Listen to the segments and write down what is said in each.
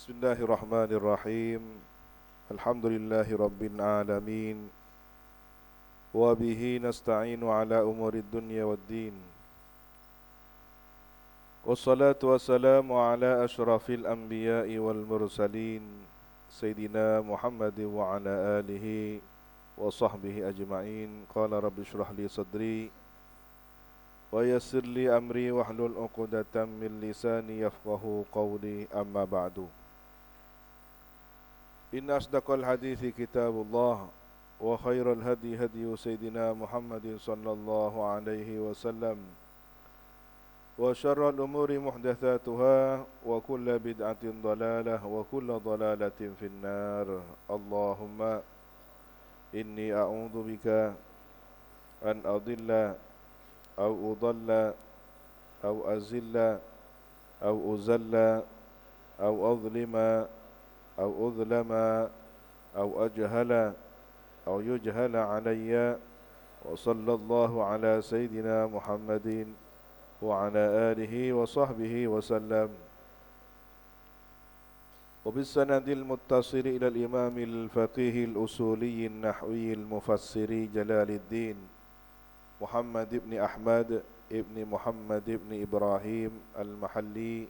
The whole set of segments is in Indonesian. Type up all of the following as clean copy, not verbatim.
Bismillahirrahmanirrahim. Alhamdulillahi rabbil alamin. Wa bihi nasta'inu ala umurid dunya waddin. Wassalatu wassalamu ala ashrafil anbiya'i wal mursalin Sayyidina Muhammadin wa ala alihi wa sahbihi ajma'in. Qala rabbi shrah li sadri wa yassir li amri wahlul 'uqdatam min lisani yafqahu qawli, amma ba'du. Inna asdaqal hadithi kitabullah wa khairal hadi hadi Sayyidina Muhammadin sallallahu alaihi wasallam wa syarral umuri muhdatsatuha wa kullu bid'atin dalalah wa kullu dalalatin finnar. Allahumma inni a'udzu bika an adilla aw udalla aw azilla aw uzalla aw adlima أو أظلم أو أجهل أو يجهل علي. وصلى الله على سيدنا محمد وعلى آله وصحبه وسلم. وبالسند المتصل إلى الإمام الفقيه الأصولي النحوي المفسر جلال الدين محمد بن أحمد بن محمد بن إبراهيم المحلي،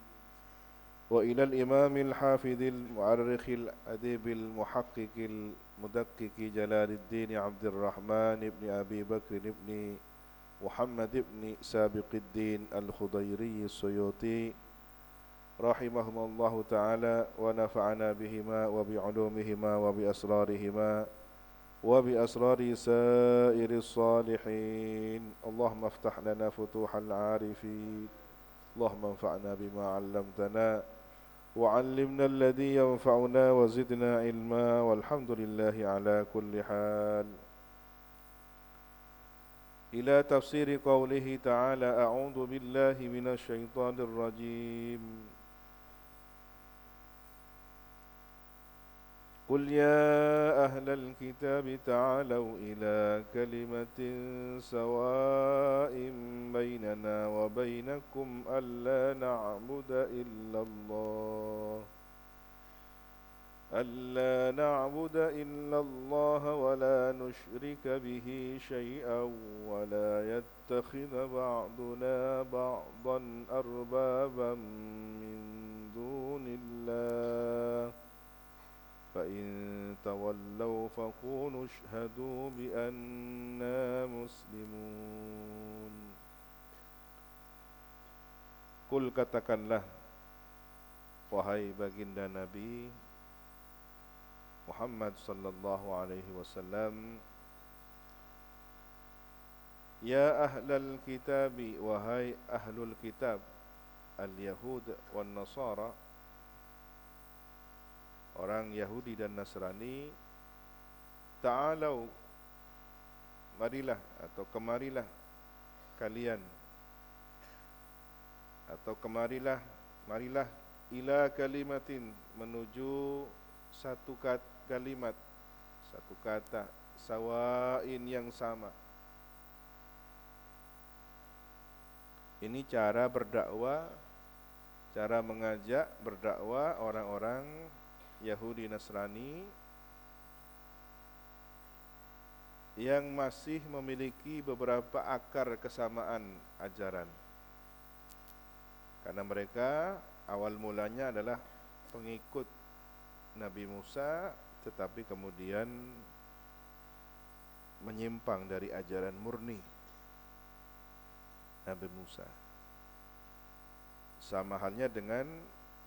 وإلى الإمام الحافظ المؤرخ الأديب المحقق المدقق جلال الدين عبد الرحمن بن أبي بكر بن محمد بن سابق الدين الخضيري السيوطي رحمهم الله تعالى ونفعنا بهما وبعلومهما وبأسرارهما وبأسرار سائر الصالحين. اللهم افتح لنا فتوح العارفين. اللهم انفعنا بما علمتنا وعلمنا الذي ينفعنا وزدنا علما، والحمد لله على كل حال. إلى تفسير قوله تعالى: أعوذ بالله من الشيطان الرجيم. قل يا أهل الكتاب تعالوا إلى كلمة سواء بيننا وبينكم ألا نعبد إلا الله ولا نشرك به شيئا ولا يتخذ بعضنا بعضا أربابا من دون الله فإن تولوا فقولوا اشهدوا بأننا مسلمون. Kul, katakanlah wahai baginda Nabi Muhammad sallallahu alaihi wasallam, ya ahlal kitabi, wahai ahlul kitab, al-yahud wan nasara, orang Yahudi dan Nasrani, ta'alau, marilah atau kemarilah kalian, atau marilah ila kalimatin, menuju satu kalimat, satu kata, sawain, yang sama. Ini cara berdakwah, cara mengajak berdakwah orang-orang Yahudi Nasrani yang masih memiliki beberapa akar kesamaan ajaran. Karena mereka awal mulanya adalah pengikut Nabi Musa, tetapi kemudian menyimpang dari ajaran murni Nabi Musa. Sama halnya dengan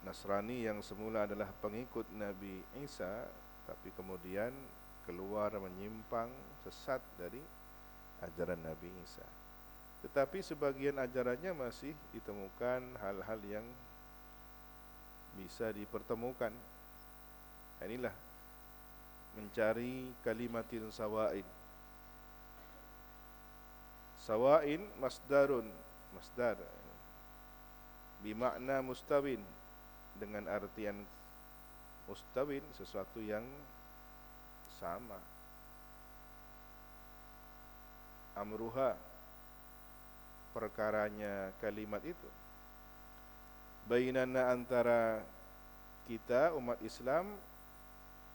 Nasrani yang semula adalah pengikut Nabi Isa, tapi kemudian keluar menyimpang sesat dari ajaran Nabi Isa. Tetapi sebagian ajarannya masih ditemukan hal-hal yang bisa dipertemukan. Inilah mencari kalimatin sawain. Sawain masdar bimakna mustawin, dengan artian mustawin, sesuatu yang sama. Amruha, perkaranya kalimat itu, bainana, antara kita umat Islam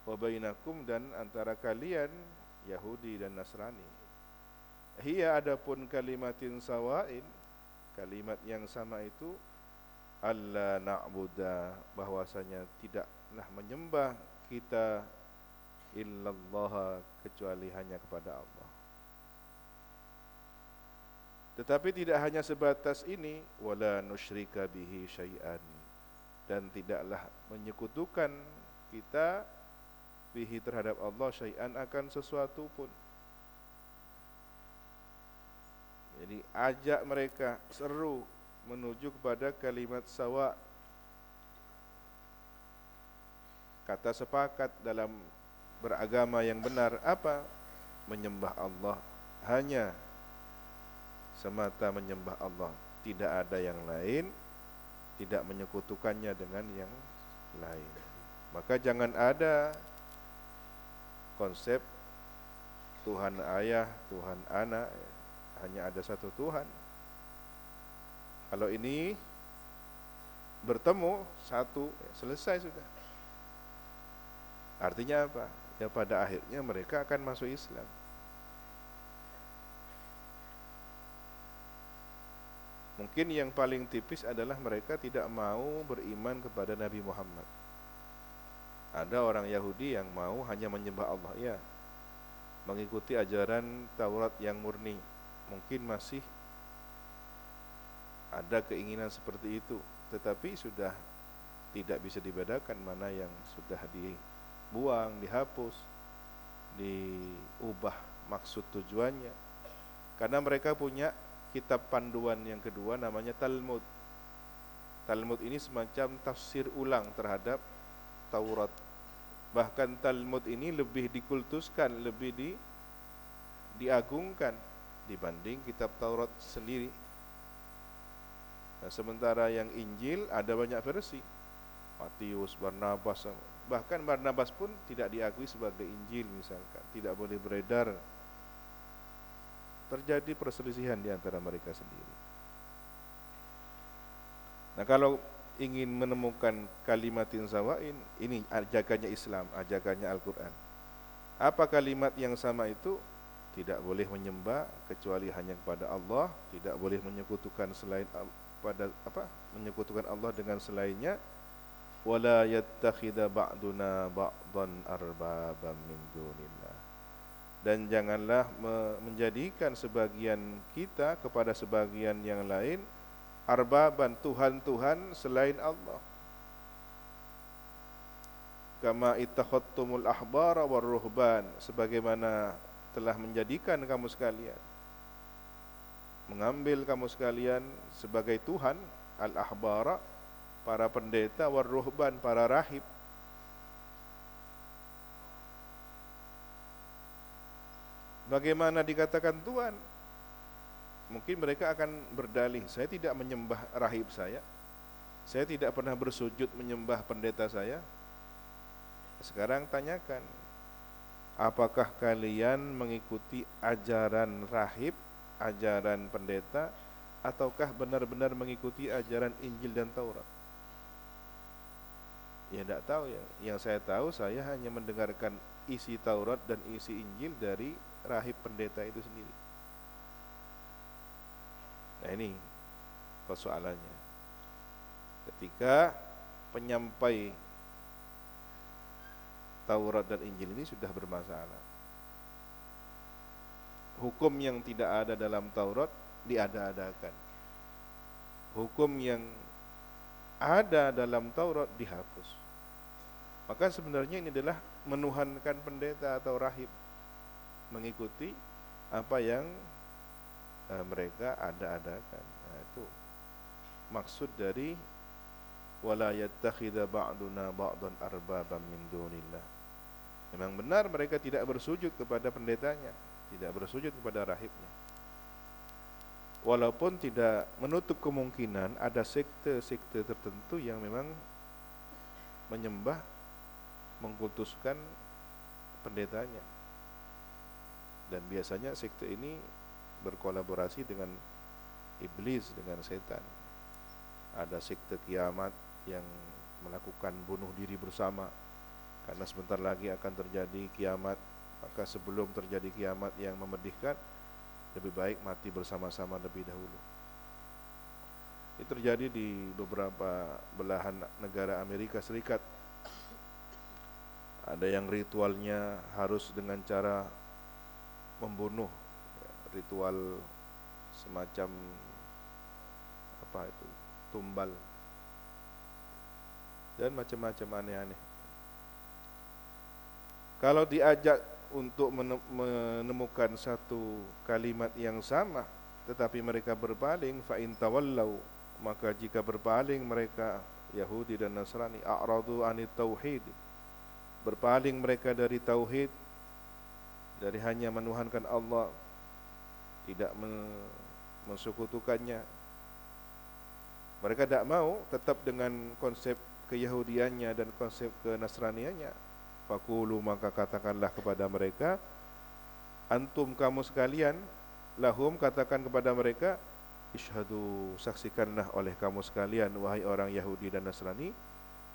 wa bainakum, dan antara kalian Yahudi dan Nasrani. Hiya, adapun kalimatin sawain, kalimat yang sama itu, alla na'buda, bahwasanya tidaklah menyembah kita illallah, kecuali hanya kepada Allah. Tetapi tidak hanya sebatas ini, wala nusyrika bihi syai'an, dan tidaklah menyekutukan kita bihi, terhadap Allah, syai'an, akan sesuatu pun. Jadi ajak mereka, seru menuju kepada kalimat sawa, kata sepakat dalam beragama yang benar. Apa? Menyembah Allah, hanya semata menyembah Allah, tidak ada yang lain, tidak menyekutukannya dengan yang lain. Maka jangan ada konsep Tuhan ayah, Tuhan anak, hanya ada satu Tuhan. Kalau ini bertemu satu, selesai sudah. Artinya apa? Ya pada akhirnya mereka akan masuk Islam. Mungkin yang paling tipis adalah mereka tidak mau beriman kepada Nabi Muhammad. Ada orang Yahudi yang mau hanya menyembah Allah, ya, mengikuti ajaran Taurat yang murni. Mungkin masih ada keinginan seperti itu, tetapi sudah tidak bisa dibedakan mana yang sudah dibuang, dihapus, diubah maksud tujuannya. Karena mereka punya kitab panduan yang kedua, namanya Talmud. Talmud ini semacam tafsir ulang terhadap Taurat. Bahkan Talmud ini lebih dikultuskan, lebih diagungkan dibanding kitab Taurat sendiri. Nah, sementara yang Injil ada banyak versi, Matius, Barnabas, bahkan Barnabas pun tidak diakui sebagai Injil misalkan, tidak boleh beredar. Terjadi perselisihan di antara mereka sendiri. Nah, kalau ingin menemukan kalimatin sawain, ini ajakannya Islam, ajakannya Al-Quran. Apa kalimat yang sama itu? Tidak boleh menyembah kecuali hanya kepada Allah, tidak boleh menyekutukan selain menyekutukan Allah dengan selainnya. Wala yattakhidha ba'duna ba'dan arbaban min dunillah. Dan janganlah menjadikan sebagian kita kepada sebagian yang lain arbaban, Tuhan-Tuhan selain Allah. Kama ittakhadtumul ahbara war ruhban, sebagaimana telah menjadikan kamu sekalian, mengambil kamu sekalian sebagai Tuhan, al-ahbara, para pendeta, war ruhban, para rahib. Bagaimana dikatakan Tuhan? Mungkin mereka akan berdalih, saya tidak menyembah rahib saya tidak pernah bersujud menyembah pendeta saya. Sekarang tanyakan, apakah kalian mengikuti ajaran rahib, ajaran pendeta, ataukah benar-benar mengikuti ajaran Injil dan Taurat? Ya tidak tahu ya. Yang saya tahu, saya hanya mendengarkan isi Taurat dan isi Injil dari rahib pendeta itu sendiri. Nah, ini persoalannya. Ketika penyampai Taurat dan Injil ini sudah bermasalah, hukum yang tidak ada dalam Taurat diada-adakan, hukum yang ada dalam Taurat dihapus. Maka sebenarnya ini adalah menuhankan pendeta atau rahib, mengikuti apa yang mereka ada-adakan. Nah, itu maksud dari wala yattakhidha ba'duna ba'dan arbaban min dunillah. Memang benar mereka tidak bersujud kepada pendetanya, tidak bersujud kepada rahibnya. Walaupun tidak menutup kemungkinan ada sekte-sekte tertentu yang memang menyembah, mengkultuskan pendetanya. Dan biasanya sekte ini berkolaborasi dengan iblis, dengan setan. Ada sekte kiamat yang melakukan bunuh diri bersama, karena sebentar lagi akan terjadi kiamat. Maka sebelum terjadi kiamat yang memedihkan, lebih baik mati bersama-sama lebih dahulu. Ini terjadi di beberapa belahan negara Amerika Serikat. Ada yang ritualnya harus dengan cara membunuh, ritual semacam apa itu, tumbal, dan macam-macam aneh-aneh. Kalau diajak untuk menemukan satu kalimat yang sama, tetapi mereka berpaling, fa in tawallau, maka jika berpaling mereka Yahudi dan Nasrani, a'radu anit tauhid, berpaling mereka dari tauhid, dari hanya menuhankan Allah, tidak mensekutukannya. Mereka tidak mau, tetap dengan konsep keyahudiannya dan konsep kenasraniannya. Faqulu, maka katakanlah kepada mereka, antum, kamu sekalian, lahum, katakan kepada mereka, isyhadu, saksikanlah oleh kamu sekalian, wahai orang Yahudi dan Nasrani,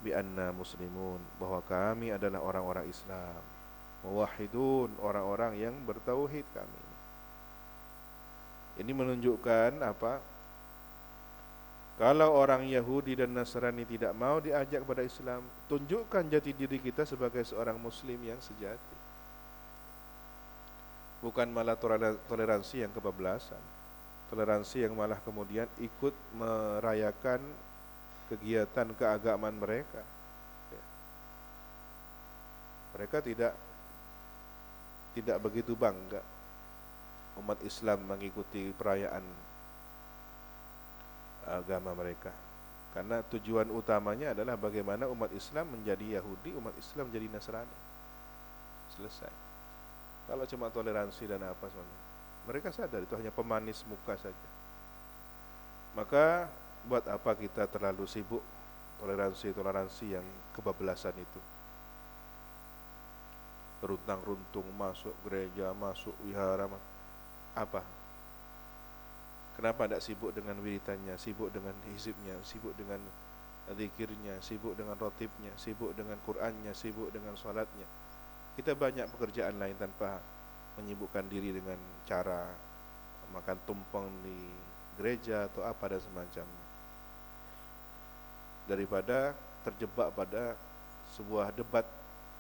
bi anna muslimun, bahwa kami adalah orang-orang Islam, muwahhidun, orang-orang yang bertauhid kami. Ini menunjukkan apa? Kalau orang Yahudi dan Nasrani tidak mau diajak kepada Islam, tunjukkan jati diri kita sebagai seorang muslim yang sejati. Bukan malah toleransi yang kebablasan, toleransi yang malah kemudian ikut merayakan kegiatan keagamaan mereka. Mereka tidak begitu bangga umat Islam mengikuti perayaan agama mereka, karena tujuan utamanya adalah bagaimana umat Islam menjadi Yahudi, umat Islam menjadi Nasrani. Selesai. Kalau cuma toleransi dan apa semuanya, mereka sadar itu hanya pemanis muka saja. Maka buat apa kita terlalu sibuk toleransi yang kebablasan itu, runtang-runtung masuk gereja, masuk wihara, apa? Kenapa tidak sibuk dengan wiritannya, sibuk dengan hizibnya, sibuk dengan zikirnya, sibuk dengan rotibnya, sibuk dengan Qur'annya, sibuk dengan salatnya. Kita banyak pekerjaan lain tanpa menyibukkan diri dengan cara makan tumpeng di gereja atau apa dan semacamnya, daripada terjebak pada sebuah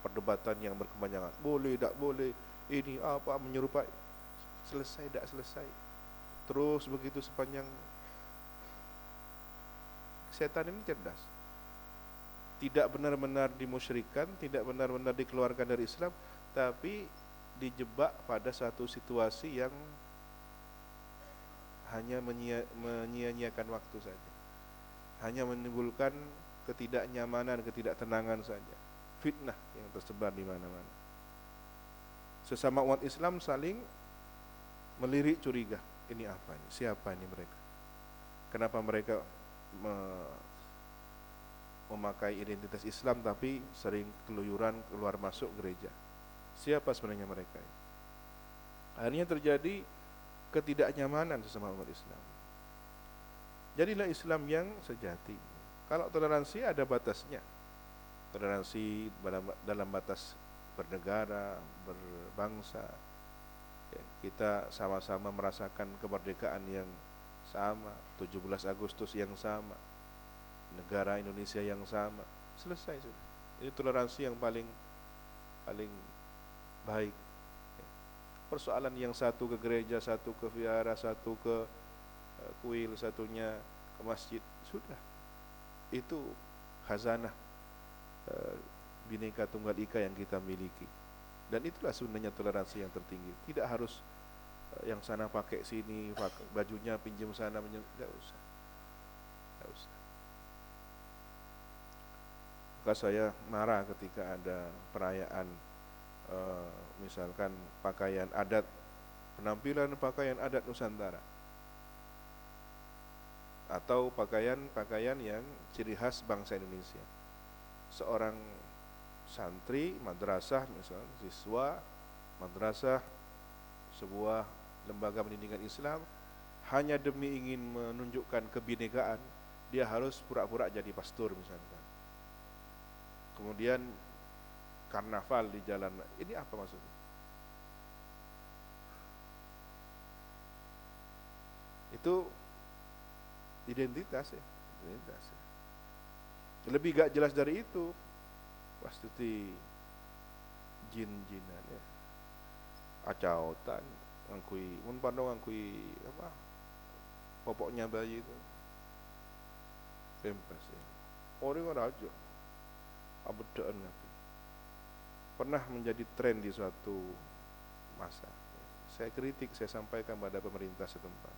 perdebatan yang berkepanjangan. Boleh, tak boleh, ini apa, menyerupai, selesai, tak selesai. Terus begitu sepanjang. Setan ini cerdas, tidak benar-benar dimusyrikan, tidak benar-benar dikeluarkan dari Islam, tapi dijebak pada satu situasi yang hanya menyia-nyiakan waktu saja, hanya menimbulkan ketidaknyamanan, ketidaktenangan saja, fitnah yang tersebar di mana-mana. Sesama umat Islam saling melirik curiga, ini apa ini? Siapa ini mereka? Kenapa mereka memakai identitas Islam tapi sering keluyuran keluar masuk gereja? Siapa sebenarnya mereka? Akhirnya terjadi ketidaknyamanan sesama umat Islam. Jadilah Islam yang sejati. Kalau toleransi ada batasnya. Toleransi dalam batas bernegara, berbangsa. Ya, kita sama-sama merasakan kemerdekaan yang sama, 17 Agustus yang sama, negara Indonesia yang sama. Selesai sudah. Ini toleransi yang paling baik. Persoalan yang satu ke gereja, satu ke vihara, satu ke kuil, satunya ke masjid, sudah. Itu khazanah Bhinneka Tunggal Ika yang kita miliki. Dan itulah sebenarnya toleransi yang tertinggi. Tidak harus yang sana pakai sini, bajunya pinjam sana, tidak usah. Tidak usah. Maka saya marah ketika ada perayaan, misalkan pakaian adat, penampilan pakaian adat Nusantara, atau pakaian yang ciri khas bangsa Indonesia. Seorang santri madrasah, misalnya siswa madrasah sebuah lembaga pendidikan Islam, hanya demi ingin menunjukkan kebinekaan, dia harus pura-pura jadi pastor misalkan. kemudian karnaval di jalan. Ini apa maksudnya? Itu identitas ya, identitas ya. Lebih gak jelas dari itu, pasti jin-jinan ya, acautan, ngangkui, mun pandang ngangkui apa, popoknya bayi itu, pempes ya. Orang orang aja, abedaan ngapi. Pernah menjadi tren di suatu masa. Saya kritik, saya sampaikan pada pemerintah setempat.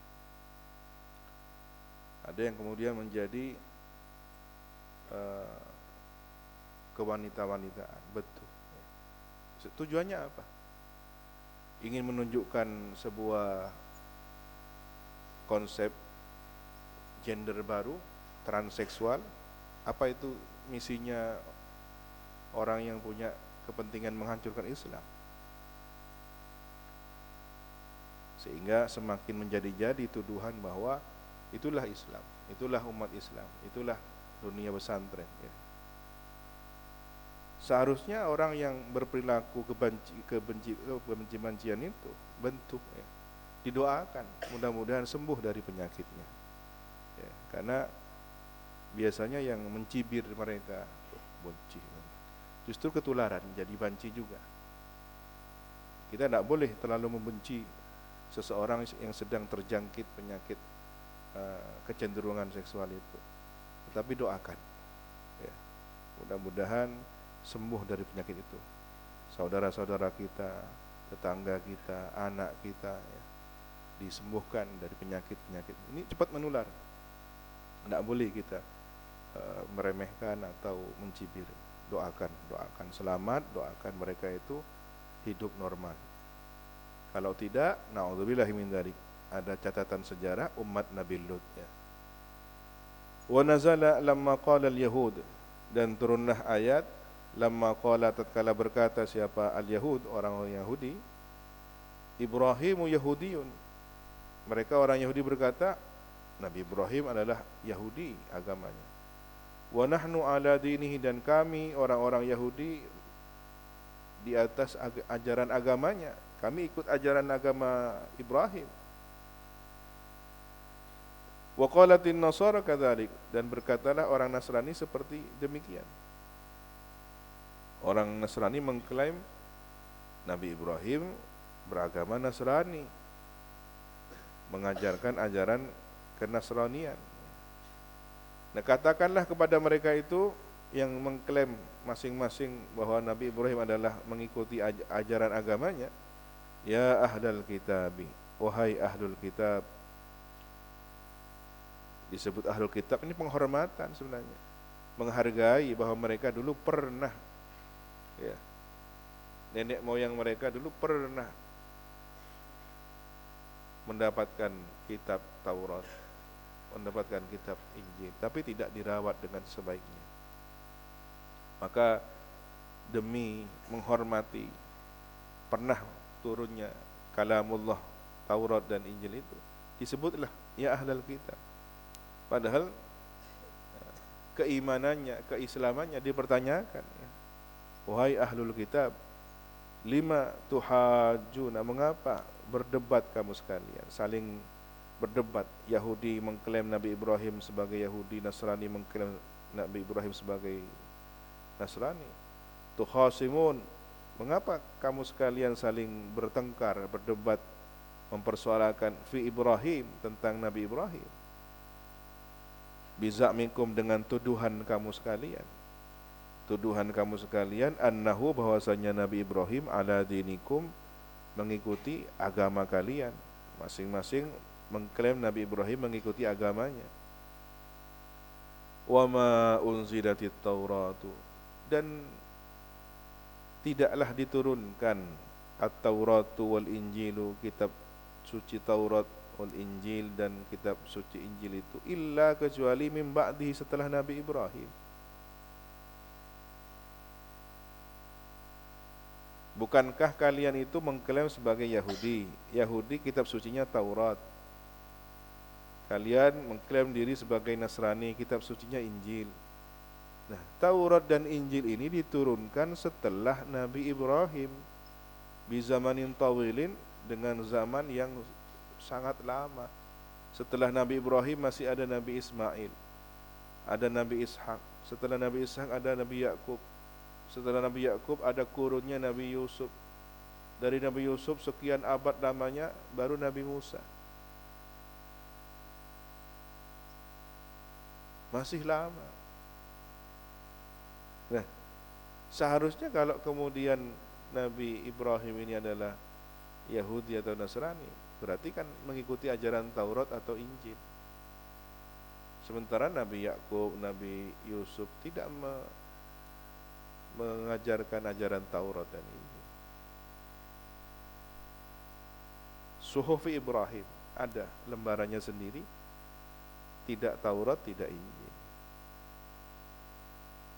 Ada yang kemudian menjadi kewanita-wanitaan, betul. Tujuannya apa? Ingin menunjukkan sebuah konsep gender baru, transseksual. Apa itu misinya orang yang punya kepentingan menghancurkan Islam? Sehingga semakin menjadi-jadi tuduhan bahwa itulah Islam, itulah umat Islam, itulah dunia pesantren ya. Seharusnya orang yang berperilaku kebenci-bencian itu bentuk ya, didoakan mudah-mudahan sembuh dari penyakitnya ya, karena biasanya yang mencibir mereka benci, justru ketularan jadi banci juga. Kita tidak boleh terlalu membenci seseorang yang sedang terjangkit penyakit kecenderungan seksual itu, tetapi doakan ya, mudah-mudahan sembuh dari penyakit itu. Saudara-saudara kita, tetangga kita, anak kita ya, disembuhkan dari penyakit-penyakit ini cepat menular. Tidak boleh kita meremehkan atau mencibir. Doakan selamat, doakan mereka itu hidup normal. Kalau tidak, naudzubillahi min dzalik, ada catatan sejarah umat Nabi Lut ya. Wa nazala lamma qala al-yahud, dan turunlah ayat lamma qala, tatkala berkata siapa al-yahud, orang Yahudi, Ibrahimu Yahudiyun, mereka orang Yahudi berkata Nabi Ibrahim adalah Yahudi agamanya. Wa nahnu ala dinihi, dan kami orang-orang Yahudi di atas ajaran agamanya, kami ikut ajaran agama Ibrahim. Wa qalatin nasara kadzalik, dan berkatalah orang Nasrani seperti demikian. Orang Nasrani mengklaim Nabi Ibrahim beragama Nasrani, mengajarkan ajaran kenasranian. Nah, katakanlah kepada mereka itu yang mengklaim masing-masing bahwa Nabi Ibrahim adalah mengikuti ajaran agamanya, ya ahlal kitabi, wahai ahlul kitab. Disebut ahlul kitab ini penghormatan sebenarnya, menghargai bahwa mereka dulu pernah ya, nenek moyang mereka dulu pernah mendapatkan kitab Taurat, mendapatkan kitab Injil, tapi tidak dirawat dengan sebaiknya. Maka demi menghormati pernah turunnya kalamullah Taurat dan Injil itu, disebutlah ya ahlal kitab. Padahal keimanannya, keislamannya dipertanyakan ya. Wahai ahlul kitab, lima tuhajuna, mengapa berdebat kamu sekalian, saling berdebat. Yahudi mengklaim Nabi Ibrahim sebagai Yahudi, Nasrani mengklaim Nabi Ibrahim sebagai Nasrani. Tuhasimun, mengapa kamu sekalian saling bertengkar, berdebat, mempersoalkan fi Ibrahim, tentang Nabi Ibrahim. Biza'mikum, dengan tuduhan kamu sekalian. Tuduhan kamu sekalian annahu, bahwasanya Nabi Ibrahim ala dinikum, mengikuti agama kalian. Masing-masing mengklaim Nabi Ibrahim mengikuti agamanya. Wa ma unzilatit tauratu, dan tidaklah diturunkan at-tauratu wal injilu, kitab suci Taurat wal Injil, dan kitab suci Injil itu, illa, kecuali min ba'dihi, setelah Nabi Ibrahim. Bukankah kalian itu mengklaim sebagai Yahudi? Yahudi kitab sucinya Taurat. Kalian mengklaim diri sebagai Nasrani, kitab sucinya Injil. Nah, Taurat dan Injil ini diturunkan setelah Nabi Ibrahim bi zamanin tawilin, dengan zaman yang sangat lama. Setelah Nabi Ibrahim masih ada Nabi Ismail, ada Nabi Ishak. Setelah Nabi Ishak ada Nabi Yakub. Setelah Nabi Yakub ada kurunnya Nabi Yusuf. Dari Nabi Yusuf sekian abad lamanya baru Nabi Musa. Masih lama. Nah, seharusnya kalau kemudian Nabi Ibrahim ini adalah Yahudi atau Nasrani, berarti kan mengikuti ajaran Taurat atau Injil. Sementara Nabi Yakub, Nabi Yusuf tidak mengajarkan ajaran Taurat dan Injil. Suhufi Ibrahim ada lembarannya sendiri, tidak Taurat, tidak Injil.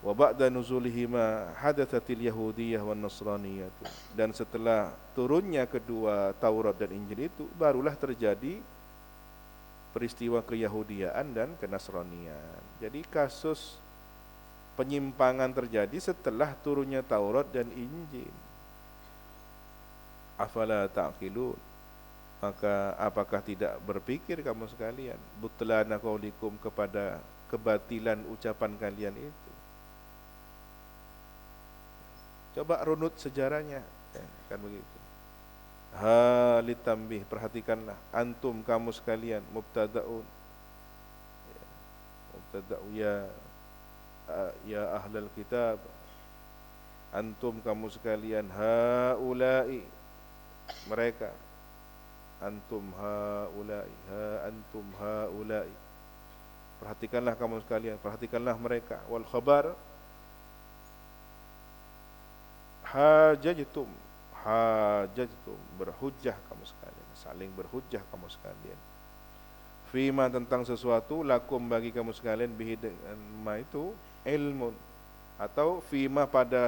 Wa ba'da nuzulihima hadatsatil yahudiyyah wan nasraniyah. Dan setelah turunnya kedua Taurat dan Injil itu, barulah terjadi peristiwa keyahudiaan dan kenasranian. Jadi kasus penyimpangan terjadi setelah turunnya Taurat dan Injil. Afala ta'qilun? Maka apakah tidak berpikir kamu sekalian, butlana qaulikum, kepada kebatilan ucapan kalian itu. Coba runut sejarahnya, kan begitu. Halitambih, perhatikanlah, antum kamu sekalian, mubtadaun, mubtada'u ya ahlal kitab, antum kamu sekalian, haula'i, mereka, antum haula'i, antum haula'i, perhatikanlah kamu sekalian, perhatikanlah mereka. Wal khabar hajajtum, berhujjah kamu sekalian, saling berhujjah kamu sekalian. Fima, tentang sesuatu, lakum, bagi kamu sekalian, bihi, dengan ma itu ilmun, atau fima, pada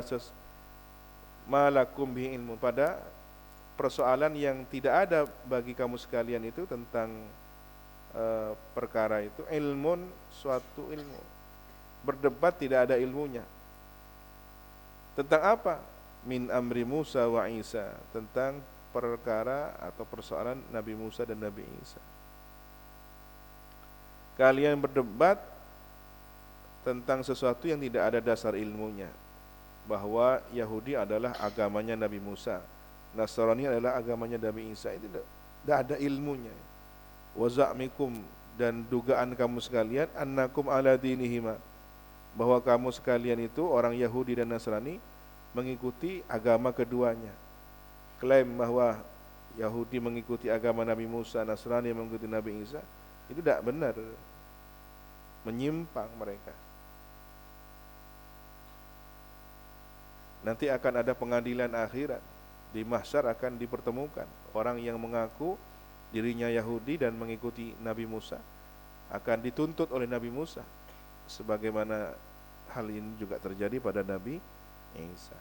ma lakum bihi ilmun, pada persoalan yang tidak ada bagi kamu sekalian itu tentang perkara itu, ilmun, suatu ilmu. Berdebat tidak ada ilmunya. Tentang apa? Min amri Musa wa Isa, tentang perkara atau persoalan Nabi Musa dan Nabi Isa. Kalian berdebat tentang sesuatu yang tidak ada dasar ilmunya, bahwa Yahudi adalah agamanya Nabi Musa, Nasrani adalah agamanya Nabi Isa. Itu tidak ada ilmunya. Wa za'mikum, dan dugaan kamu sekalian, annakum ala dinihima, bahwa kamu sekalian itu orang Yahudi dan Nasrani mengikuti agama keduanya. Klaim bahwa Yahudi mengikuti agama Nabi Musa, Nasrani mengikuti Nabi Isa, itu tidak benar, menyimpang mereka. Nanti akan ada pengadilan akhirat, di mahsyar akan dipertemukan orang yang mengaku dirinya Yahudi dan mengikuti Nabi Musa, akan dituntut oleh Nabi Musa, sebagaimana hal ini juga terjadi pada Nabi Isa.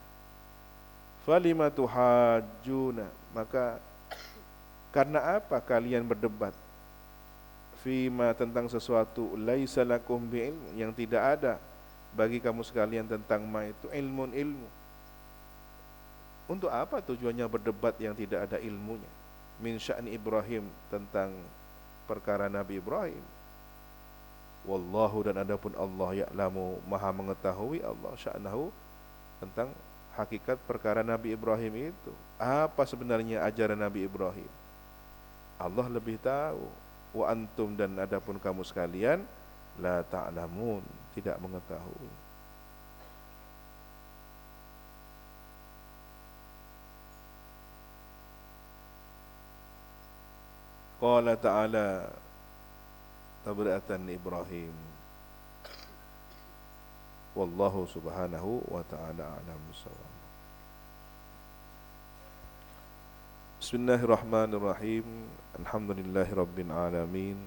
Falima tuhajjuna, maka karena apa kalian berdebat? Fima, tentang sesuatu, laisa lakum bi'ilm, yang tidak ada bagi kamu sekalian tentang ma itu ilmun, ilmu. Untuk apa tujuannya berdebat yang tidak ada ilmunya? Min sya'ni Ibrahim, tentang perkara Nabi Ibrahim. Wallahu, dan adapun Allah, ya'lamu, maha mengetahui Allah, sya'nahu, tentang hakikat perkara Nabi Ibrahim itu. Apa sebenarnya ajaran Nabi Ibrahim? Allah lebih tahu. Wa antum, dan adapun kamu sekalian, la ta'lamun, tidak mengetahui. Qala ta'ala tabri'atan Ibrahim. Wallahu subhanahu wa ta'ala a'lam bissawab. Bismillahirrahmanirrahim. Alhamdulillahi rabbil alamin.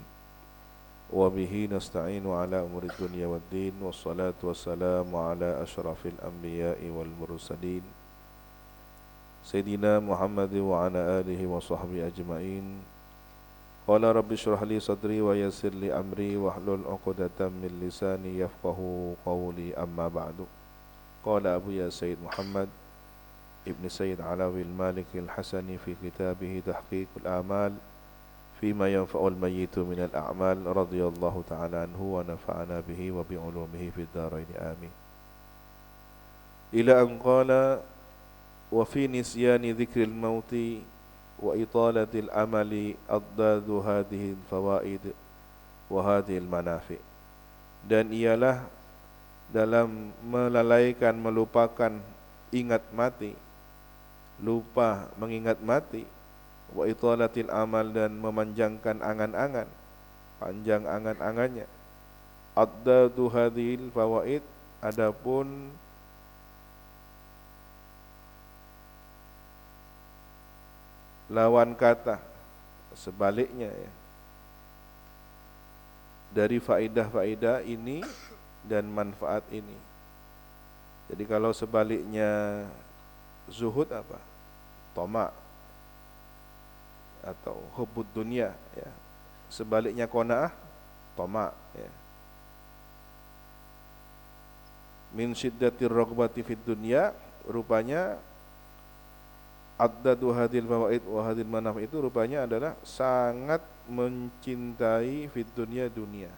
Wa bihi nasta'inu ala umuri dunya waddin. Wassalatu wassalamu ala asyrafil anbiya'i wal mursalin, Sayyidina Muhammad wa ala alihi wa sahbihi ajma'in. Qala rabbi shrah li sadri wa yassir li amri wahlul 'uqdatam min lisani yafqahu qawli amma ba'du. Qala Abu Ya Sayyid Muhammad Ibn Sayyid Alawi al-Maliki al-Hasani fi kitabih Tahqiqul Amal فيما ينفع الميت من الأعمال رضي الله تعالى عنه ونفعنا به وبعلومه في الدارين آمين. إلى أن قال وفي نسيان ذكر الموت وإطالة الأمل أضداد هذه الفوائد وهذه المنافع. Dan ialah dalam melalaikan, melupakan ingat mati, lupa mengingat mati, wa italatil amal, dan memanjangkan angan-angan, panjang angan-angannya, addadu hadhil fawaid, adapun lawan kata sebaliknya ya, dari faidah-faidah ini dan manfaat ini. Jadi kalau sebaliknya zuhud apa? Toma atau hubbud dunia ya. Sebaliknya qanaah, tama ya. Min syiddatir raghbati fid dunya, rupanya addadu hadil fawaid wa hadil manafi, itu rupanya adalah sangat mencintai fid dunya, dunia.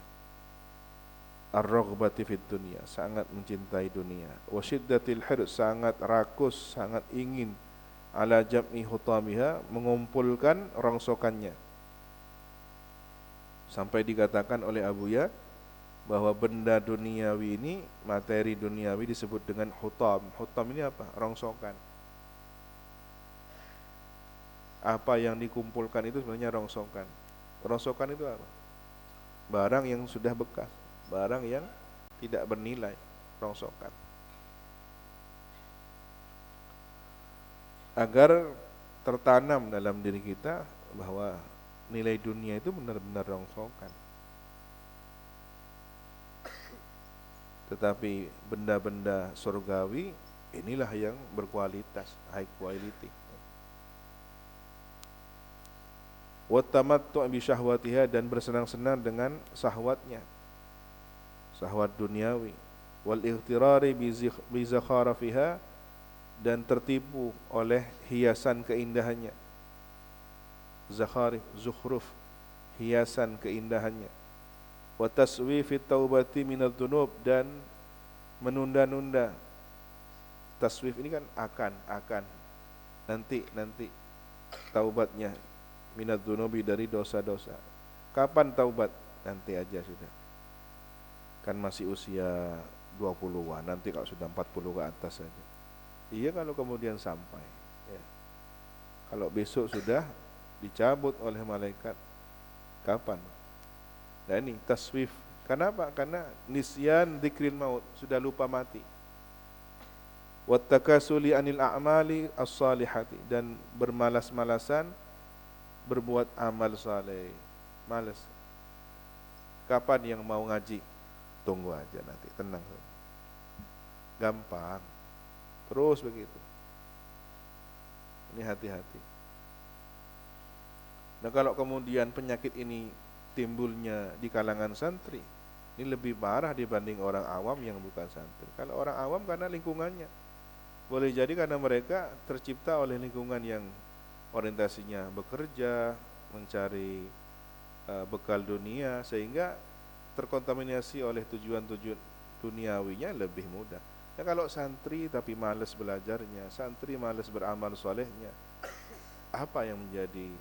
Ar-raghbati fid dunya, sangat mencintai dunia. Wa syiddatil hirs, sangat rakus, sangat ingin ala jam'i hutamiha, mengumpulkan rongsokannya. Sampai dikatakan oleh Abu Ya bahwa benda duniawi ini, materi duniawi disebut dengan hutam. Hutam ini apa? Rongsokan. Apa yang dikumpulkan itu sebenarnya rongsokan. Rongsokan itu apa? Barang yang sudah bekas, barang yang tidak bernilai, rongsokan. Agar tertanam dalam diri kita bahwa nilai dunia itu benar-benar rongsokan. Tetapi benda-benda surgawi inilah yang berkualitas, high quality. Wa tamattu' bi syahwatiha, dan bersenang-senang dengan syahwatnya, syahwat duniawi. Wal ightirari bi zakharafiha, dan tertipu oleh hiasan keindahannya. Zakharif, zukhruf, hiasan keindahannya. Wa taswifit taubati minadz dzunub, dan menunda-nunda. Taswif ini kan akan nanti taubatnya, minadz dzunubi, dari dosa-dosa. Kapan taubat? Nanti aja sudah. Kan masih usia 20-an, nanti kalau sudah 40 ke atas saja. Iya kalau kemudian sampai ya. Kalau besok sudah dicabut oleh malaikat, kapan? Nah ini taswif. Kenapa? Karena nisyan dzikril maut, sudah lupa mati. Wattakasuli anil a'mali as-salihati, dan bermalas-malasan berbuat amal saleh. Malas. Kapan yang mau ngaji? Tunggu aja nanti, tenang saja. Gampang. Terus begitu. Ini hati-hati. Nah kalau kemudian penyakit ini timbulnya di kalangan santri, ini lebih parah dibanding orang awam yang bukan santri. Kalau orang awam karena lingkungannya, boleh jadi karena mereka tercipta oleh lingkungan yang orientasinya bekerja, mencari bekal dunia, sehingga terkontaminasi oleh tujuan-tujuan duniawinya lebih mudah. Ya kalau santri tapi malas belajarnya, santri malas beramal solehnya, apa yang menjadi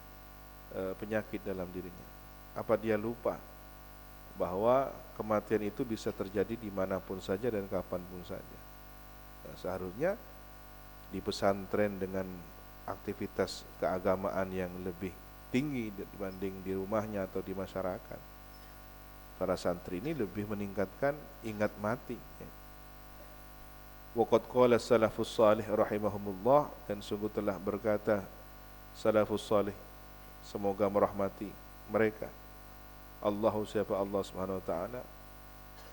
penyakit dalam dirinya? Apa dia lupa bahwa kematian itu bisa terjadi dimanapun saja dan kapanpun saja? Nah, seharusnya di pesantren dengan aktivitas keagamaan yang lebih tinggi dibanding di rumahnya atau di masyarakat, para santri ini lebih meningkatkan ingat mati ya. Waqad qala salafus salih rahimahumullah, dan sungguh telah berkata salafus salih, semoga merahmati mereka. Allahu, siapa Allah Subhanahu wa taala,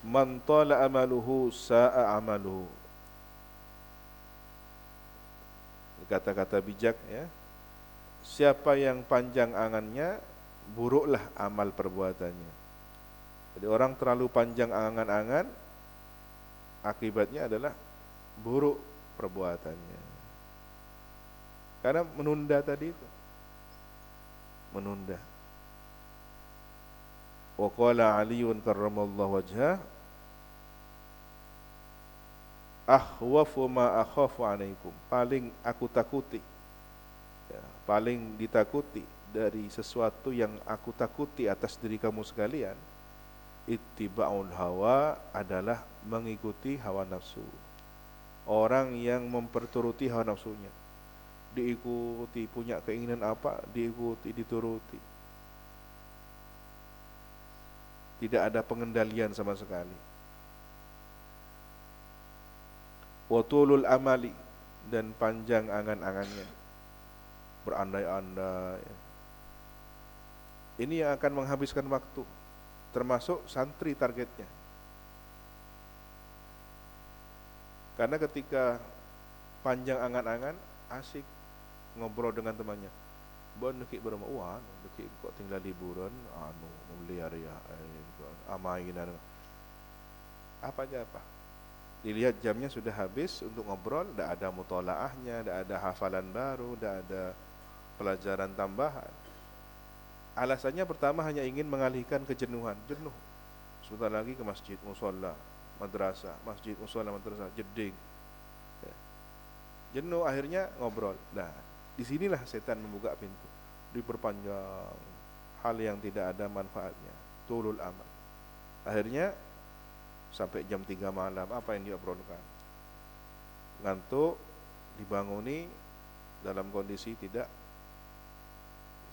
man tala amaluhu sa'a amaluhu. Kata-kata bijak ya. Siapa yang panjang angannya, buruklah amal perbuatannya. Jadi orang terlalu panjang angan-angan, akibatnya adalah buruk perbuatannya. Karena menunda tadi itu, menunda. Wa qala Aliun karramallahu wajhah, akhwafu ma akhafu alaikum, paling aku takuti, ya, paling ditakuti dari sesuatu yang aku takuti atas diri kamu sekalian, ittiba'ul hawa, adalah mengikuti hawa nafsu. Orang yang memperturuti hawa nafsunya, diikuti, punya keinginan apa, diikuti, dituruti. Tidak ada pengendalian sama sekali. Wa tulul amali, dan panjang angan-angannya, berandai-andai. Ini yang akan menghabiskan waktu, termasuk santri targetnya. Karena ketika panjang angan-angan, asik ngobrol dengan temannya. Bon dekik berapa? Wah, dekik kok tinggal liburan, membeli area, amainan. Apa aja apa? Dilihat jamnya sudah habis untuk ngobrol, tidak ada mutolaahnya, tidak ada hafalan baru, tidak ada pelajaran tambahan. Alasannya pertama hanya ingin mengalihkan kejenuhan, jenuh. Sebentar lagi ke masjid, musholla, madrasah, masjid, musholla, madrasah, jeding. Ya. Jenuh, akhirnya ngobrol. Nah, disinilah setan membuka pintu, diperpanjang hal yang tidak ada manfaatnya, tulul amal. Akhirnya sampai jam 3 malam, apa yang diobrolkan? Ngantuk, dibanguni dalam kondisi tidak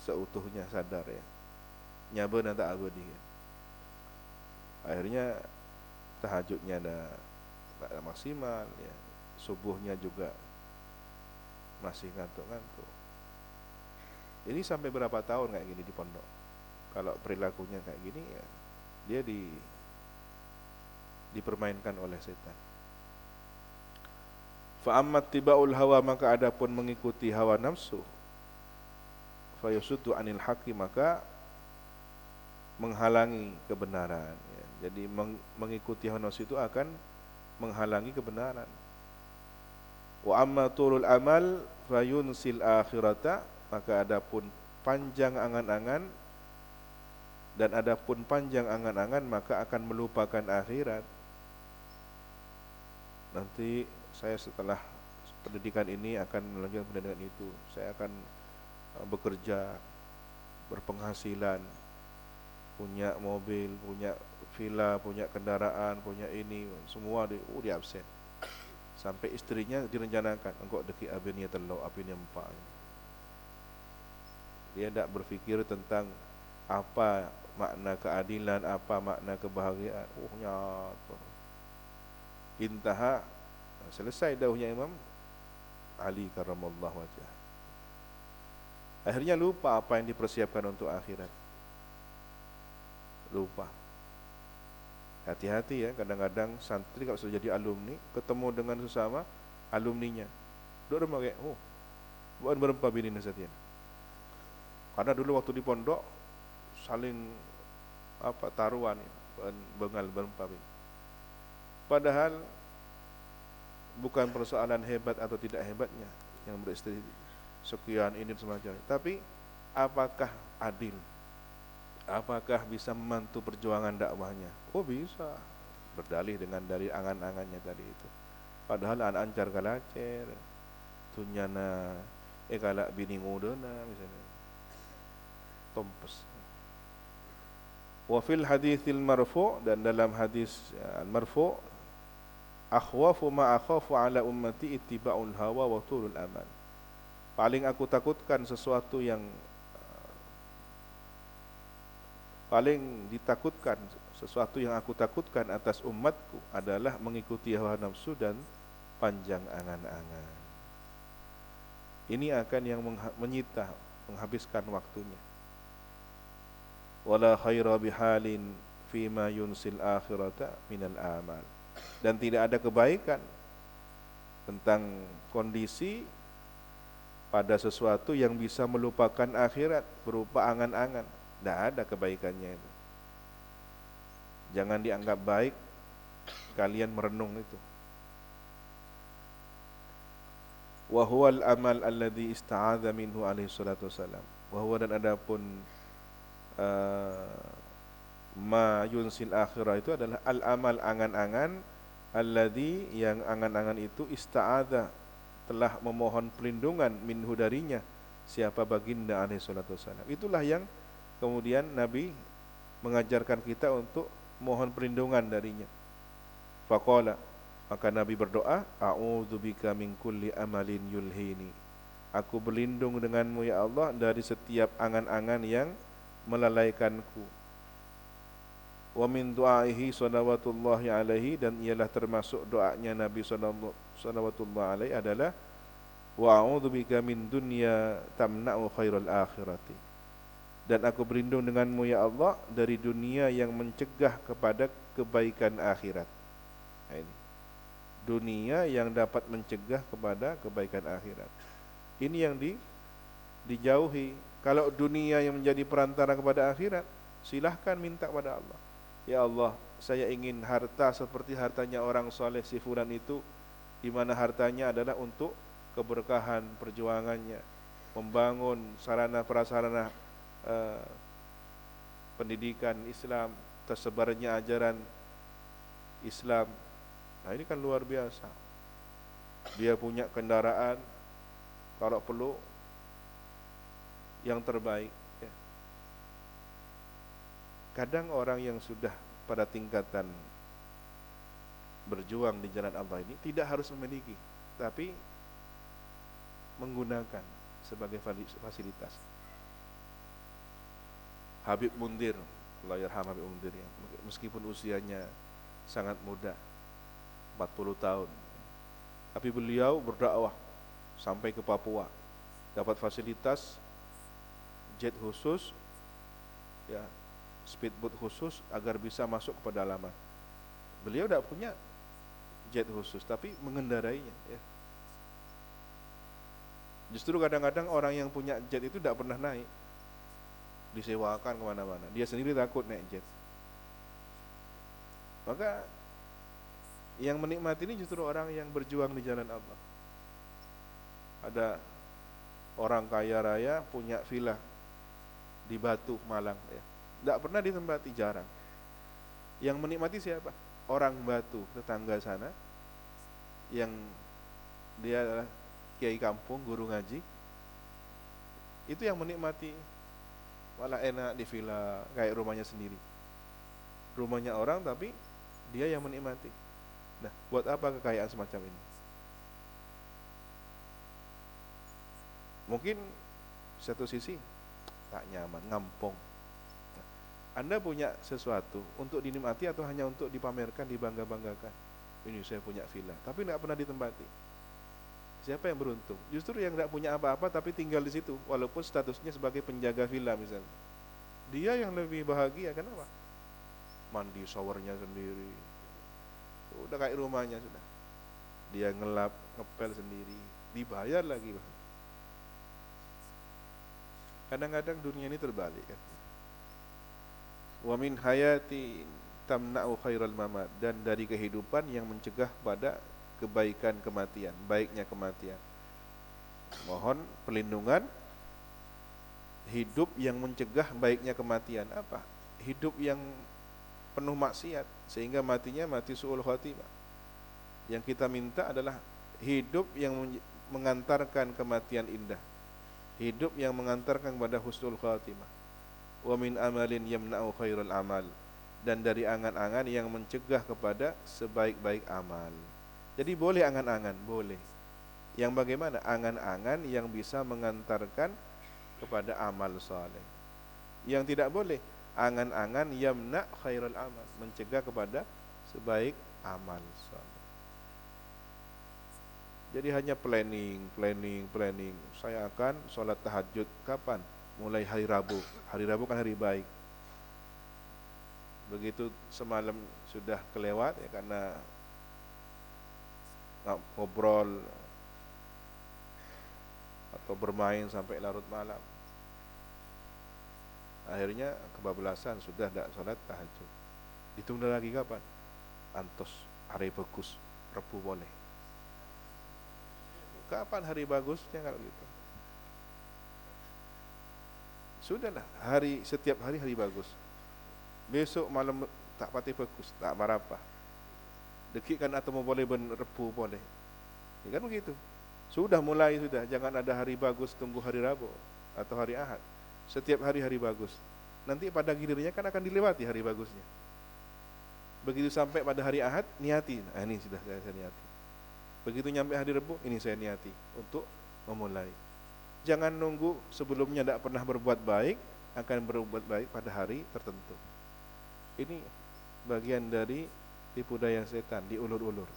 seutuhnya sadar, ya, nyaba dan tak abadi, ya. Akhirnya tahajudnya tak maksimal, ya. Subuhnya juga masih ngantuk-ngantuk. Ini sampai berapa tahun kayak gini di pondok? Kalau perilakunya kayak gini, ya, dia dipermainkan oleh setan. Fa ammat tibaul hawa, maka adapun mengikuti hawa nafsu, fa yusuddu anil haqqi, maka menghalangi kebenaran, ya. Jadi mengikuti hawa nafsu itu akan menghalangi kebenaran. Wa amma tulul amal fayunsil akhirata, maka adapun panjang angan-angan, dan adapun panjang angan-angan maka akan melupakan akhirat. Nanti saya setelah pendidikan ini akan melanjutkan pendidikan itu, saya akan bekerja, berpenghasilan, punya mobil, punya villa, punya kendaraan, punya ini, semua di absen. Sampai istrinya direncanakan, engkau deki abinnya telok, abinnya empat. Dia tidak berfikir tentang apa makna keadilan, apa makna kebahagiaan. Nyata. Intaha, selesai dawuhnya Imam Ali karramallahu wajhah. Akhirnya lupa apa yang dipersiapkan untuk akhirat. Lupa. Hati-hati, ya, kadang-kadang santri kalau sudah jadi alumni, ketemu dengan sesama alumninya, duk rumah kayak, bukan berempat bini nasatian. Karena dulu waktu di pondok saling taruhan, bengal berempat bini. Padahal bukan persoalan hebat atau tidak hebatnya yang beristri sekian ini semacam, tapi apakah adil? Apakah bisa membantu perjuangan dakwahnya? Oh bisa, berdalih dengan dari angan-angannya tadi itu. Padahal an ancar kalacer, tunyana kalak bini ngudona misalnya, tompes. Wa fil haditsil marfu', dan dalam hadis marfu', akhwafu ma akhafu ala ummati ittiba'ul hawa wa tulul amal. Paling aku takutkan sesuatu yang paling ditakutkan, sesuatu yang aku takutkan atas umatku adalah mengikuti hawa nafsu dan panjang angan-angan. Ini akan yang menyita, menghabiskan waktunya. Wala khaira bihalin fima yunsil akhirata minal amal. Dan tidak ada kebaikan tentang kondisi pada sesuatu yang bisa melupakan akhirat berupa angan-angan. Tidak ada kebaikannya itu. Jangan dianggap baik kalian merenung itu. Wa huwal amal alladhi ista'adha minhu alaihi salatu wassalam. Wa huwa, dan adapun ma yunsil akhirah itu adalah al-amal, angan-angan, alladhi, yang angan-angan itu ista'adha, telah memohon perlindungan, minhu, darinya, siapa baginda alaihi salatu wassalam. Itulah yang kemudian Nabi mengajarkan kita untuk mohon perlindungan darinya. Faqala, maka Nabi berdoa, a'udzubika min kulli amalin yulhini. Aku berlindung denganmu ya Allah dari setiap angan-angan yang melalaikanku. Wa min du'aihi salawatullahi alaihi, dan ialah termasuk doanya Nabi salawatullahi alaihi adalah wa a'udzubika min dunya tamna'u khairal akhirati. Dan aku berlindung denganmu ya Allah dari dunia yang mencegah kepada kebaikan akhirat. Nah, ini dunia yang dapat mencegah kepada kebaikan akhirat. Ini yang dijauhi. Kalau dunia yang menjadi perantara kepada akhirat, silahkan minta pada Allah. Ya Allah, saya ingin harta seperti hartanya orang soleh si fulan itu, di mana hartanya adalah untuk keberkahan perjuangannya, membangun sarana prasarana pendidikan Islam, tersebarnya ajaran Islam. Nah, ini kan luar biasa. Dia punya kendaraan, kalau perlu yang terbaik, ya. Kadang orang yang sudah pada tingkatan berjuang di jalan Allah ini tidak harus memiliki, tapi menggunakan sebagai fasilitas. Habib Mundir, Allah yarham Habib Mundir, ya, meskipun usianya sangat muda, 40 tahun, tapi beliau berdakwah sampai ke Papua, dapat fasilitas jet khusus, ya, speedboat khusus agar bisa masuk ke pedalaman. Beliau tidak punya jet khusus, tapi mengendarainya, ya. Justru kadang-kadang orang yang punya jet itu tidak pernah naik, disewakan kemana-mana, dia sendiri takut naik jet. Maka yang menikmati ini justru orang yang berjuang di jalan Allah. Ada orang kaya raya punya villa di Batu, Malang, ya. Tidak pernah ditempati, jarang. Yang menikmati siapa? Orang Batu, tetangga sana, yang dia adalah kiai kampung, guru ngaji. Itu yang menikmati, malah enak di villa kayak rumahnya sendiri. Rumahnya orang tapi dia yang menikmati. Nah, buat apa kekayaan semacam ini? Mungkin satu sisi tak nyaman, ngampong. Nah, Anda punya sesuatu untuk dinikmati atau hanya untuk dipamerkan, dibangga-banggakan? Ini saya punya villa, tapi tidak pernah ditempati. Siapa yang beruntung? Justru yang tidak punya apa-apa tapi tinggal di situ, walaupun statusnya sebagai penjaga villa misalnya. Dia yang lebih bahagia, kenapa? Mandi showernya sendiri, udah kayak rumahnya sudah. Dia ngelap, ngepel sendiri, dibayar lagi. Kadang-kadang dunia ini terbalik, kan? Wa min hayati tamna'u khairal mamat, dan dari kehidupan yang mencegah pada kebaikan kematian, baiknya kematian. Mohon perlindungan hidup yang mencegah baiknya kematian. Apa? Hidup yang penuh maksiat sehingga matinya mati su'ul khatimah. Yang kita minta adalah hidup yang mengantarkan kematian indah, hidup yang mengantarkan kepada husnul khatimah. Wa min amalin yamna'u khairul amal, dan dari angan-angan yang mencegah kepada sebaik-baik amal. Jadi boleh angan-angan, boleh. Yang bagaimana? Angan-angan yang bisa mengantarkan kepada amal saleh. Yang tidak boleh, angan-angan yamna' khairul amal, mencegah kepada sebaik amal saleh. Jadi hanya planning. Saya akan sholat tahajud kapan? Mulai hari Rabu. Hari Rabu kan hari baik. Begitu semalam sudah kelewat, ya, karena ngobrol atau bermain sampai larut malam, Akhirnya kebablasan, sudah tidak sholat tahajud. Ditunda lagi kapan? Antos hari bagus, Rebu boleh. Kapan hari bagusnya kalau gitu? Sudahlah, setiap hari bagus. Besok malam tak pati bagus, tak apa-apa. Dekikkan atau mau boleh Rebu boleh. Ya kan begitu. Sudah mulai sudah, jangan ada hari bagus tunggu hari Rabu atau hari Ahad. Setiap hari bagus. Nanti pada gilirannya kan akan dilewati hari bagusnya. Begitu sampai pada hari Ahad, niati. Nah, ini sudah saya niati. Begitu nyampe hari Rabu, ini saya niati untuk memulai. Jangan nunggu sebelumnya tidak pernah berbuat baik, akan berbuat baik pada hari tertentu. Ini bagian dari tipu daya setan, diulur-ulur.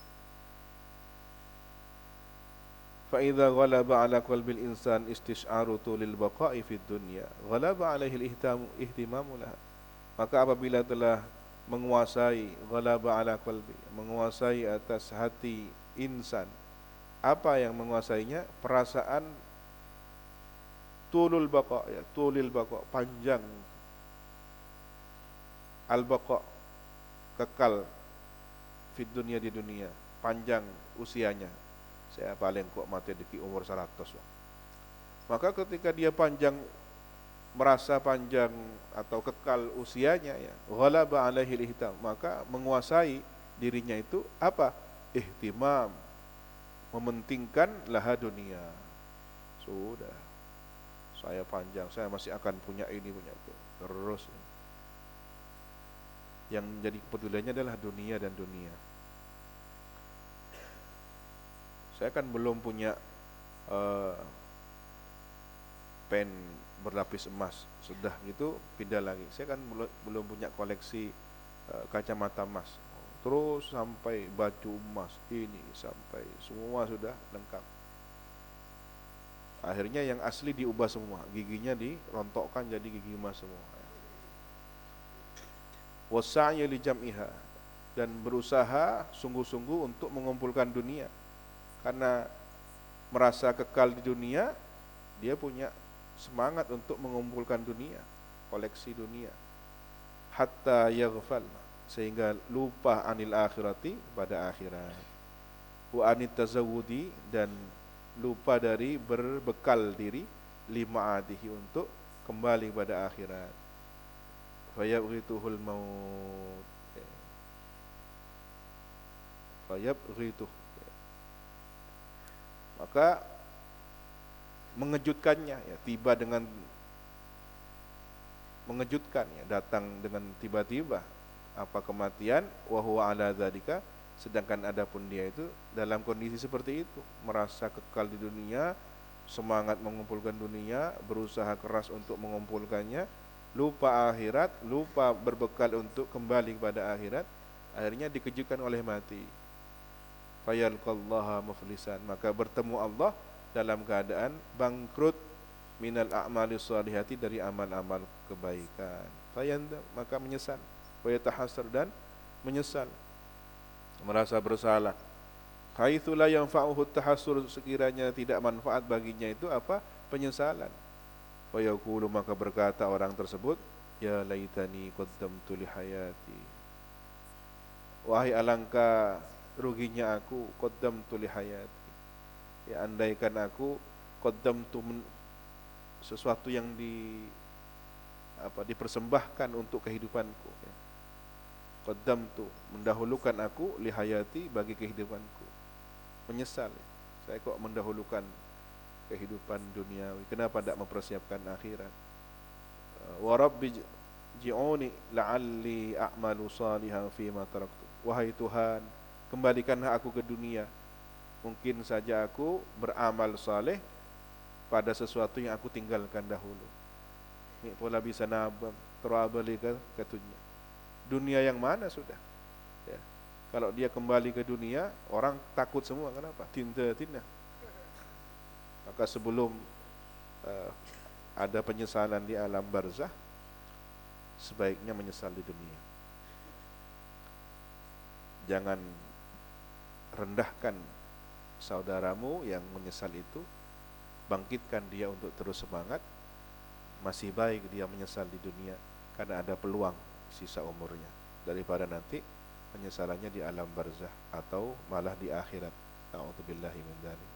فإذا غلب على قلب الإنسان استشعار طول البقاء في الدنيا غلب عليه الاهتمام لها. Maka apabila telah menguasai ghalaba ala qalbi, menguasai atas hati insan, apa yang menguasainya? Perasaan tulul baqa, ya, tulil baqa, panjang, al baqa, kekal, fid dunia, di dunia, panjang usianya. Saya paling kok mati di umur 100. Maka ketika dia panjang, merasa panjang atau kekal usianya, ya, ghalaba alaihi ihtimam, maka menguasai dirinya itu apa? Ihtimam, mementingkan laha dunia. Sudah, saya panjang, saya masih akan punya ini, punya itu. Terus yang jadi kepeduliannya adalah dunia dan dunia. Saya kan belum punya pen berlapis emas, sudah gitu pindah lagi. Saya kan belum punya koleksi kacamata emas, terus sampai baju emas, ini sampai semua sudah lengkap. Akhirnya yang asli diubah semua, giginya dirontokkan jadi gigi emas semua. Wasa'ya li jam'iha, dan berusaha sungguh-sungguh untuk mengumpulkan dunia. Karena merasa kekal di dunia, dia punya semangat untuk mengumpulkan dunia, koleksi dunia. Hatta yaghfal, sehingga lupa anil akhirati, pada akhirat. Wa anit tazawudi, dan lupa dari berbekal diri, lima'adihi, untuk kembali pada akhirat. Fayabghituhul maut, fayabghituh, maka mengejutkannya, ya, tiba dengan mengejutkan, ya, datang dengan tiba-tiba apa kematian, wa huwa ala dzalika, sedangkan adapun dia itu dalam kondisi seperti itu, merasa kekal di dunia, semangat mengumpulkan dunia, berusaha keras untuk mengumpulkannya, lupa akhirat, lupa berbekal untuk kembali kepada akhirat, akhirnya dikejutkan oleh mati. Fayalqallaha muflisan, maka bertemu Allah dalam keadaan bangkrut, minal a'mali shalihati, dari amal-amal kebaikan. Fayanda, maka menyesal, wa yatahassar, dan menyesal, merasa bersalah. Haitsu la yanfa'uhu tahassur, sekiranya tidak manfaat baginya itu apa? Penyesalan. Wa yaqulu, maka berkata orang tersebut, ya laitani qaddamtu li hayati, wahai alangkah ruginya aku, qaddamtu li hayati, ya, andaikan aku qaddamtu, sesuatu yang dipersembahkan untuk kehidupanku, ya. Qaddamtu, mendahulukan aku, li hayati, bagi kehidupanku. Menyesal, ya. Saya kok mendahulukan kehidupan duniawi, kenapa tidak mempersiapkan akhirat? Wa rabbi ji'uni la'alli a'malu salihan fima taraktu, wahai Tuhan, kembalikanlah aku ke dunia, mungkin saja aku beramal saleh pada sesuatu yang aku tinggalkan dahulu. Ini pola bisa nabam terabali katunya. Dunia yang mana sudah, ya. Kalau dia kembali ke dunia, orang takut semua. Kenapa? Tinta. Maka sebelum ada penyesalan di alam barzah, sebaiknya menyesal di dunia. Jangan rendahkan saudaramu yang menyesal itu, bangkitkan dia untuk terus semangat, masih baik dia menyesal di dunia karena ada peluang sisa umurnya, daripada nanti penyesalannya di alam barzah atau malah di akhirat. A'udzubillahi min dzalik.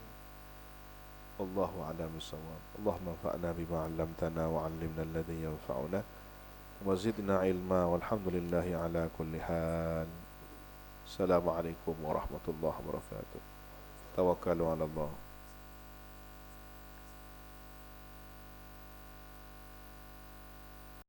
Wallahu a'lam bissawab. Allahumma anfa'na bima 'allamtana wa 'allimna alladhi yanfa'una wa zidna ilma walhamdulillahi ala kulli hal. Assalamualaikum warahmatullahi wabarakatuh. Tawakkalu 'ala Allah.